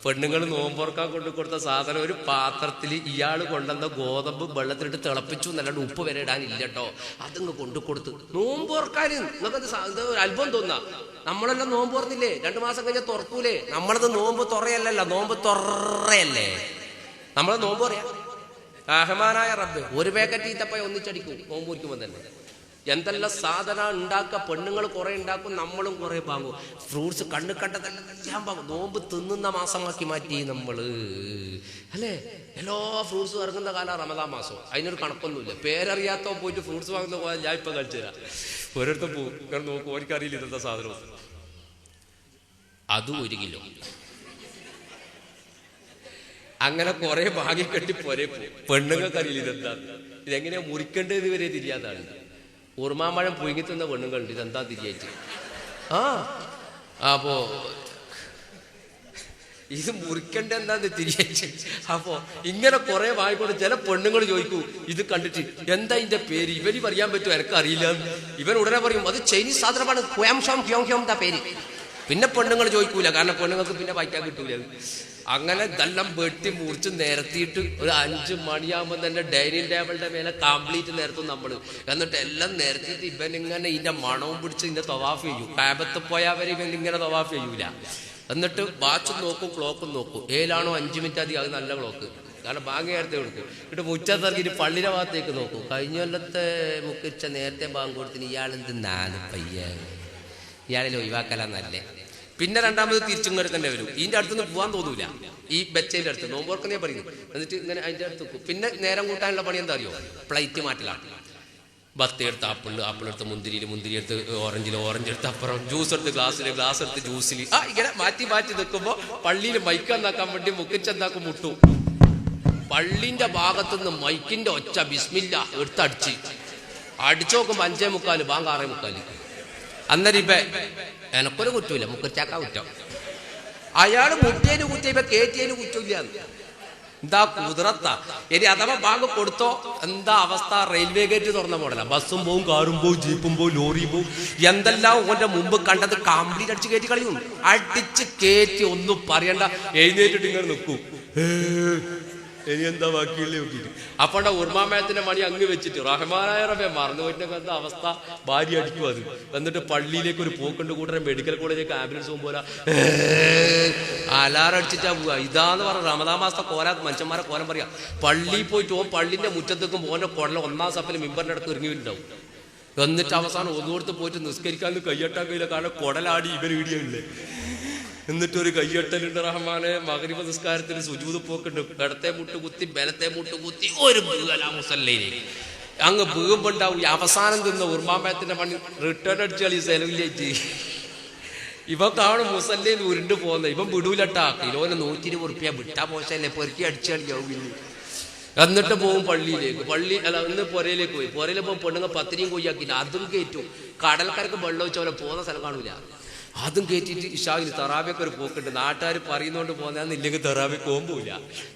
പെണ്ണുങ്ങൾ നോമ്പോർക്കാൻ കൊണ്ടു കൊടുത്ത സാധനം ഒരു പാത്രത്തിൽ ഇയാൾ കൊണ്ടുവന്ന ഗോതമ്പ് വെള്ളത്തിലിട്ട് തിളപ്പിച്ചു എന്നല്ലാണ്ട് ഉപ്പ് വരെ ഇടാനില്ല കേട്ടോ. അതങ്ങ് കൊണ്ടു കൊടുത്ത് നോമ്പോർക്കാന് നമുക്കത് ഒരു അത്ഭുതം തോന്നാ. നമ്മളെല്ലാം നോമ്പ് തുറന്നില്ലേ, 2 മാസം കഴിഞ്ഞാൽ തുറക്കൂലേ? നമ്മളത് നോമ്പ് തുറയല്ലല്ലോ, നോമ്പ് തുറയല്ലേ. നമ്മളത് നോമ്പ് പറയാം. റഹ്മാനായ റബ്ബ് ഒരു പാക്കറ്റ് ഈത്തപ്പഴം ഒന്നിച്ചടിക്കും നോമ്പ് കുറിക്കുമ്പോൾ തന്നെ. എന്തെല്ലാം സാധനം ഉണ്ടാക്കുക, പെണ്ണുങ്ങൾ കുറെ ഉണ്ടാക്കും, നമ്മളും കുറെ വാങ്ങും. ഫ്രൂട്ട്സ് കണ്ണ് കണ്ടതെല്ലാം വാങ്ങും. നോമ്പ് തിന്നുന്ന മാസമാക്കി മാറ്റി നമ്മള് അല്ലേ. എല്ലാ ഫ്രൂട്ട്സും ഇറങ്ങുന്ന കാലം റമദാൻ മാസം. അതിനൊരു കണക്കൊന്നുമില്ല. പേരറിയാത്തോ പോയിട്ട് ഫ്രൂട്ട്സ് വാങ്ങുന്ന പോയാൽ ഞാൻ ഇപ്പൊ കളിച്ചു തരാം. ഓരോരുത്തർ പോകും, ഇങ്ങനെ നോക്കും, ഓർക്കറിയില്ല ഇന്നത്തെ സാധനം. അതും 1 കിലോ. അങ്ങനെ കുറെ ഭാഗ്യക്കെട്ടി പോരെ പെണ്ണുങ്ങൾക്ക് അറിയില്ല ഇതെന്താ, ഇതെങ്ങനെയാ മുറിക്കേണ്ടത് വരെ തിരിയാതാണ്. ഉറുമാമ്പഴം പുഴുങ്ങി തിന്ന പെണ്ണുങ്ങളുണ്ട്, ഇതെന്താ തിരിയായിട്ട്. അപ്പോ ഇത് മുറിക്കേണ്ട എന്താന്ന് തിരിയായിട്ട്. അപ്പോ ഇങ്ങനെ കുറെ വാങ്ങിക്കൊണ്ട് ചില പെണ്ണുങ്ങൾ ചോദിക്കൂ ഇത് കണ്ടിട്ട് എന്താ ഇതിന്റെ പേര്, ഇവന് പറയാൻ പറ്റും, എനിക്ക് അറിയില്ല. ഇവൻ ഉടനെ പറയും അത് ചൈനീസ് സാധനമാണ്, പേര്. പിന്നെ പെണ്ണുങ്ങൾ ചോദിക്കൂല, കാരണം പെണ്ണുങ്ങൾക്ക് പിന്നെ വായിക്കാൻ കിട്ടൂല. അങ്ങനെ ഇതെല്ലാം വെട്ടി മുറിച്ച് നിരത്തിയിട്ട് ഒരു 5 മണിയാകുമ്പോൾ തന്നെ ഡൈനിങ് ടേബിളിന്റെ മേലെ കംപ്ലീറ്റ് നിരത്തും നമ്മള്. എന്നിട്ട് എല്ലാം നിരത്തിയിട്ട് ഇവൻ ഇങ്ങനെ ഇതിന്റെ മണവും പിടിച്ച് ഇതിന്റെ തവാഫ് ചെയ്യും. കാബത്ത് പോയവരെ ഇവൻ ഇങ്ങനെ തവാഫ് ചെയ്യൂല. എന്നിട്ട് വാച്ചും നോക്കും, ക്ലോക്കും നോക്കും. ഏലാണോ 5 മിനിറ്റ് അധികം, അത് നല്ല ക്ലോക്ക്, കാരണം ബാങ്ക് നേരത്തെ കൊടുക്കും. എന്നിട്ട് മുറ്റത്തിറങ്ങിയിട്ട് പള്ളിയുടെ ഭാഗത്തേക്ക് നോക്കും. കഴിഞ്ഞ കൊല്ലത്തെ മുക്കിച്ച നേരത്തെ ബാങ്ക് കൊടുത്തിന് ഇയാളെന്ത് 4 പയ്യ, ഇയാളിൽ ഒഴിവാക്കലാന്നല്ലേ. പിന്നെ രണ്ടാമത് തിരിച്ചും കിടക്കേണ്ടി വരും. ഇതിന്റെ അടുത്തുനിന്ന് പോകാൻ തോന്നൂല, ഈ ബെച്ചേന്റെ അടുത്ത് നോമ്പോർക്കുന്നേ പറയുന്നു. എന്നിട്ട് ഇങ്ങനെ അതിന്റെ അടുത്ത് വെക്കും. പിന്നെ നേരം കൂട്ടാനുള്ള പണി എന്താ അറിയോ, പ്ലേറ്റ് മാറ്റലാണ്. ബത്ത എടുത്ത് ആപ്പിൾ എടുത്ത് മുന്തിരി എടുത്ത് ഓറഞ്ചിൽ, ഓറഞ്ച് എടുത്ത് അപ്പുറം, ജ്യൂസ് എടുത്ത് ഗ്ലാസ്സിൽ, ഗ്ലാസ് എടുത്ത് ജ്യൂസിൽ, ഇങ്ങനെ മാറ്റി നിൽക്കുമ്പോൾ പള്ളിയിൽ മൈക്കെന്നാക്കാൻ വേണ്ടി മുക്കിച്ചെന്താക്കും മുട്ടു. പള്ളിന്റെ ഭാഗത്തുനിന്ന് മൈക്കിന്റെ ഒച്ച ബിസ്മില്ല എടുത്തടിച്ച് അടിച്ചു നോക്കുമ്പോൾ 5:45, ബാങ്ക് 6:45. അന്നേരം ഇപ്പൊ എനക്കൊരു കുറ്റമില്ല, മുക്കച്ചാക്ക കുറ്റം. അയാള് മുട്ടിയതിന് കുറ്റം, ഇപ്പൊ കേറ്റിയതിന് കുറ്റമില്ല. എന്താ കുതിരത്താ. ഇനി അഥവാ ബാങ്ക് കൊടുത്തോ എന്താ അവസ്ഥ? റെയിൽവേ ഗേറ്റ് തുറന്ന മോഡല. ബസ്സും പോവും, കാറും പോവും, ജീപ്പും പോവും, ലോറിയും പോവും. എന്തെല്ലാം ഓന്റെ മുമ്പ് കണ്ടത് കംപ്ലീറ്റ് അടിച്ച് കയറ്റി കളിയും. അടിച്ച് കയറ്റി ഒന്നും പറയണ്ട, എഴുന്നേറ്റിട്ട് ഇങ്ങനെ നിൽക്കും. ഇനി എന്താ ബാക്കിയുള്ളേ നോക്കിയിട്ട് അപ്പോണ്ട ഉർമാമയത്തിന്റെ മണി അങ്ങ് വെച്ചിട്ട് റഹ്മാനായ റബ്ബേ മറന്നു പോയിട്ടൊക്കെ എന്താ അവസ്ഥ. ഭാര്യ അടിക്കും അത്. എന്നിട്ട് പള്ളിയിലേക്ക് ഒരു പോക്കുണ്ട് കൂട്ടരെ, മെഡിക്കൽ കോളേജിലേക്ക് ആംബുലൻസ് പോകുമ്പോൾ അലാറം അടിച്ചിട്ടാ പോവുക. ഇതാന്ന് പറഞ്ഞ റമദാൻ മാസത്തെ കോല, മനുഷ്യന്മാരെ കോലം പറയാ. പള്ളിയിൽ പോയിട്ട് പള്ളിന്റെ മുറ്റത്തേക്കും പോന്റെ കുടല 1-ാം സഫിൽ മിമ്പറിന്റെ അടുത്ത് ഇറങ്ങിയിട്ടുണ്ടാവും. എന്നിട്ട് അവസാനം ഒന്നുകൊടുത്ത് പോയിട്ട് നിസ്കരിക്കാൻ കയ്യട്ടാൻ കഴിയില്ല, കാരണം കുടലാടി ഇവർ വീടിയുണ്ട്. എന്നിട്ടൊരു കയ്യട്ടലുണ്ട് റഹ്മാനെ. മഗ്രിബ് നിസ്കാരത്തിന് സുജൂദ് പോക്കുണ്ട്. ഇടത്തെ മുട്ട് കുത്തി ബലത്തെ മുട്ട് കുത്തി ഒരു മുസല്ലയിലേക്ക് അങ്ങ് വീകുമ്പോണ്ടാവും. അവസാനം തിന്ന ഉർമാമയത്തിന്റെ പണി റിട്ടേൺ അടിച്ചു കളി സെലവിലേക്ക്. ഇവൻ കാണും മുസല്ലയിൽ ഉരുണ്ട് പോകുന്നത്. ഇവൻ വിടൂലട്ടാ. കിലോന് 120 റുപ്യ വിട്ടാ മോശമല്ലേ, പെറുക്കി അടിച്ചു കളിയാവും. എന്നിട്ട് പോകും പള്ളിയിലേക്ക്. ഇന്ന് പുരയിലേക്ക് പോയി. പുരയിൽ പോകും പെണ്ണുങ്ങൾ പത്തിരിയും കൊയ്യാക്കില്ല, അതും കയറ്റും. കടൽക്കാർക്ക് വെള്ളം വെച്ച പോലെ പോകുന്ന സ്ഥലം കാണൂല, അതും കയറ്റിയിട്ട് ഇഷാവിന് തറാവിയൊക്കെ ഒരു പോക്കുണ്ട്. നാട്ടുകാർ പറയുന്നോണ്ട് പോകുന്നതെന്നില്ലെങ്കിൽ തറാവിക്ക് പോകുമ്പോയില്ല.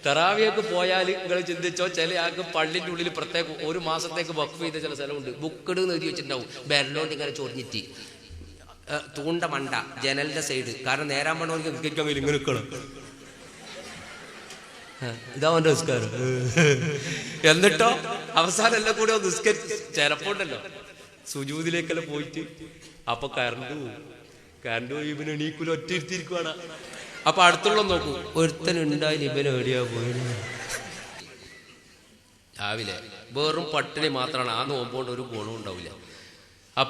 തറാവിയൊക്കെ പോയാൽ നിങ്ങൾ ചിന്തിച്ചോ, ചില ആൾക്ക് പള്ളിൻ്റെ ഉള്ളിൽ പ്രത്യേകം 1 മാസത്തേക്ക് വഖഫ് ചെയ്ത ചില സ്ഥലമുണ്ട്. ബുക്കഡ് എന്ന് എഴുതി വെച്ചിട്ടുണ്ടാവും, ബെരലോണ്ട് ഇങ്ങനെ ചൊറിഞ്ഞിട്ട് തൂണ്ട മണ്ട ജനലിന്റെ സൈഡ്. കാരണം നേരാൻ പണവർക്ക് നിൽക്കാൻ കഴിയില്ല, ഇങ്ങനെ നിൽക്കണം. ഇതാ അവന്റെ നിസ്കാരം. എന്നിട്ടോ അവസാനം എല്ലാം കൂടെ നിസ്കരിച്ച് ചിലപ്പോ ഉണ്ടല്ലോ സുജൂദിലേക്കെല്ലാം പോയിട്ട് അപ്പൊ കറണ്ട് പോയി ഇവന് എണീക്കൂല, ഒറ്റ ഇരുത്തിരിക്കുവാണ്. അപ്പൊ അടുത്തുള്ള നോക്കൂ, ഒരുത്തനുണ്ടായി ഇവന് എവിടെയാ പോയത്. രാവിലെ വെറും പട്ടിണി മാത്രമാണ്. ആ നോമ്പോണ്ട് ഒരു ഗുണവും ഉണ്ടാവില്ല.